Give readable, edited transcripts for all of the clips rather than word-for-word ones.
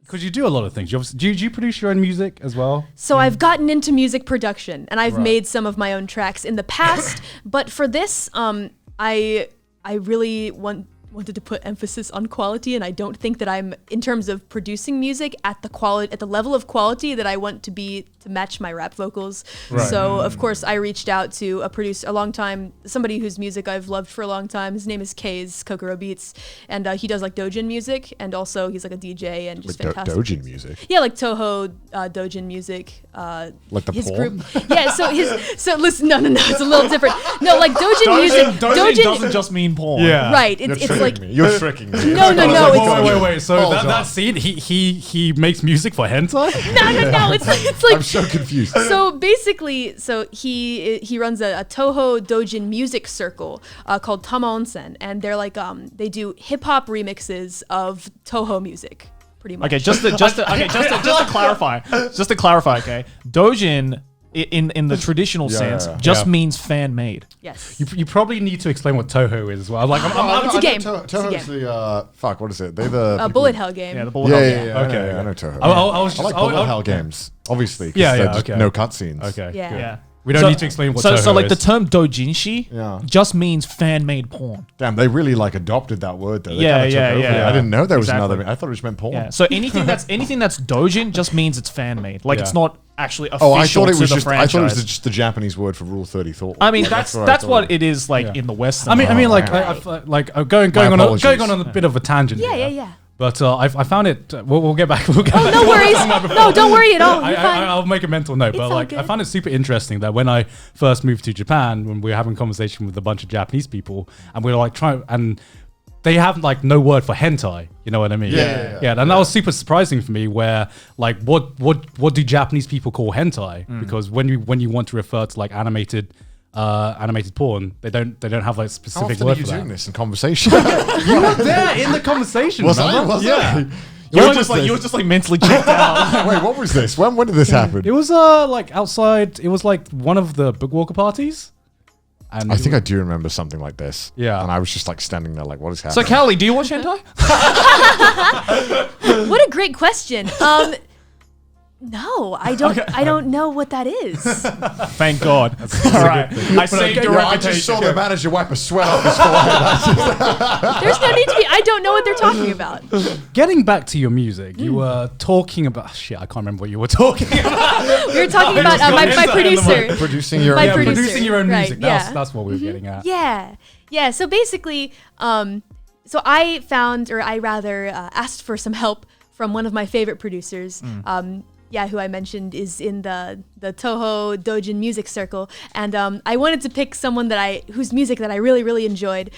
Because you do a lot of things. Do you produce your own music as well? So I've gotten into music production, and I've made some of my own tracks in the past. But for this, I really wanted to put emphasis on quality, and I don't think that I'm, in terms of producing music, at the level of quality that I want to be to match my rap vocals. Right. So of course I reached out to somebody whose music I've loved for a long time. His name is Kaze Kokoro Beats, and he does like Doujin music, and also he's like a DJ and just fantastic. Doujin music? Yeah, like Toho Doujin music. Like the his porn? group. Yeah, so listen, no, it's a little different. No, like Doujin music. Doujin doesn't just mean porn. Yeah. Right. It's like you're tricking me. No. Wait. So that scene, he makes music for hentai? No. It's like I'm so confused. So basically, he runs a Toho Doujin music circle called Tama Onsen, and they're like they do hip hop remixes of Toho music, pretty much. Okay, just to clarify, okay, Doujin in the traditional sense just means fan made. Yes. You probably need to explain what Toho is as well. Like, it's a game. Toho's the what is it? They're the bullet hell game. Yeah, the bullet hell game. Yeah. Okay, I know Toho. I like bullet hell games, obviously. Okay. No cutscenes. Okay. Yeah. We don't need to explain what Toho is. So like the term doujinshi just means fan-made porn. Damn, they really like adopted that word though. Yeah. I didn't know there was another. I thought it just meant porn. Yeah. So anything that's doujin just means it's fan-made. Like it's not actually official I thought it was to the franchise. I thought it was just the Japanese word for Rule 34. I mean, that's what it is like in the West. I mean, going on a bit of a tangent. Yeah. But I found it. We'll get back. No worries. No, don't worry at all. I'll make a mental note. But I found it super interesting that when I first moved to Japan, when we were having a conversation with a bunch of Japanese people, and we were like and they have like no word for hentai. You know what I mean? Yeah. And that was super surprising for me. Where like what do Japanese people call hentai? Because when you want to refer to like animated porn, they don't have like specific word for that. How often are you doing this in conversation? You were there in the conversation. Was remember? I? You were just like mentally checked out. Wait, what was this? When did this happen? It was like outside. It was like one of the Bookwalker parties. And I think I do remember something like this. Yeah. And I was just like standing there like, what is happening? So Callie, do you watch hentai? What a great question. No, I don't. I don't know what that is. Thank God. All right, I saved your reputation. I just saw the manager wipe a sweat off his forehead. There's no need to be. I don't know what they're talking about. Getting back to your music, you were talking about shit. I can't remember what you were talking about. We were talking about my producer. Producing your own music. Right, That's what we were getting at. Yeah. So basically, so I found, or I rather asked for some help from one of my favorite producers. Who I mentioned is in the Toho Doujin music circle, and I wanted to pick someone whose music that I really, really enjoyed.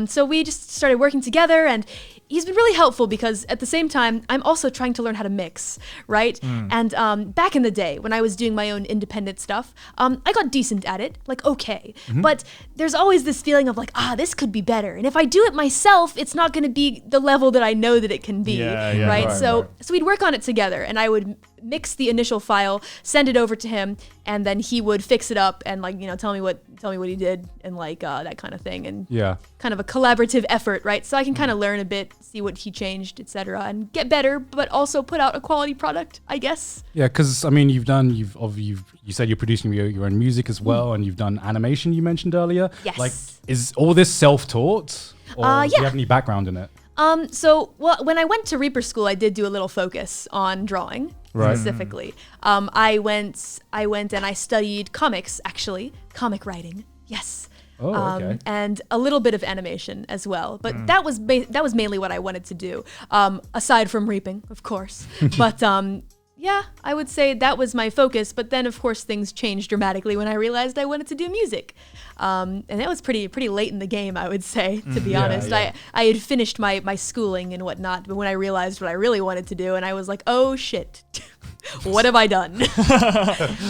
So we just started working together, and he's been really helpful because at the same time, I'm also trying to learn how to mix, right? And back in the day when I was doing my own independent stuff, I got decent at it, like okay. But there's always this feeling of like, this could be better. And if I do it myself, it's not going to be the level that I know that it can be, right? So we'd work on it together, and I would mix the initial file, send it over to him, and then he would fix it up and like, tell me what he did and like that kind of thing, and kind of a collaborative effort, right? So I can kind of learn a bit, see what he changed, etc., and get better, but also put out a quality product, I guess. Yeah, because I mean, you said you're producing your own music as well, and you've done animation. You mentioned earlier. Yes. Like, is all this self-taught, or do you have any background in it? So when I went to Reaper School, I did do a little focus on drawing. Specifically. I went and I studied comics, actually. Comic writing. Yes. Oh, okay. And a little bit of animation as well. But that was mainly what I wanted to do, aside from reaping, of course. But I would say that was my focus. But then, of course, things changed dramatically when I realized I wanted to do music. And that was pretty late in the game, I would say, to be honest. I had finished my schooling and whatnot, but when I realized what I really wanted to do, and I was like, oh shit. what have I done?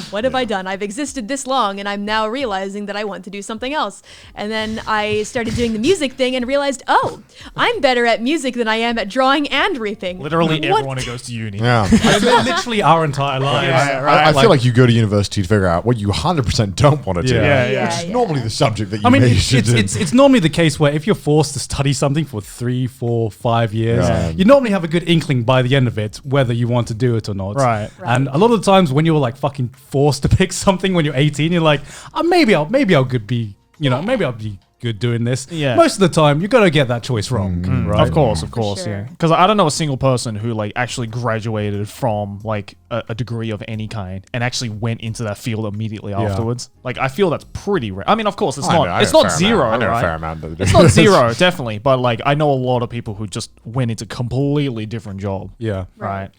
What have I done? I've existed this long, and I'm now realizing that I want to do something else. And then I started doing the music thing and realized, oh, I'm better at music than I am at drawing and reaping. Literally What? everyone who goes to uni. Yeah. Literally our entire lives. Yeah, I feel like you go to university to figure out what you 100% don't want to do. Yeah. Which is normally the subject that you I mean, majored in. it's normally the case where if you're forced to study something for 3, 4, 5 years, Yeah. you normally have a good inkling by the end of it whether you want to do it or not. Right. And a lot of the times when you're like fucking forced to pick something when you're 18, you're like, maybe I'll be good doing this. Yeah. Most of the time, you got to get that choice wrong, right? Of course, sure. yeah. Because I don't know a single person who like actually graduated from like a degree of any kind and actually went into that field immediately afterwards. Like I feel that's pretty rare. I mean, of course, it's not zero, I know a right? fair amount that do. It's not zero, definitely. But like I know a lot of people who just went into completely different job. Yeah. Right.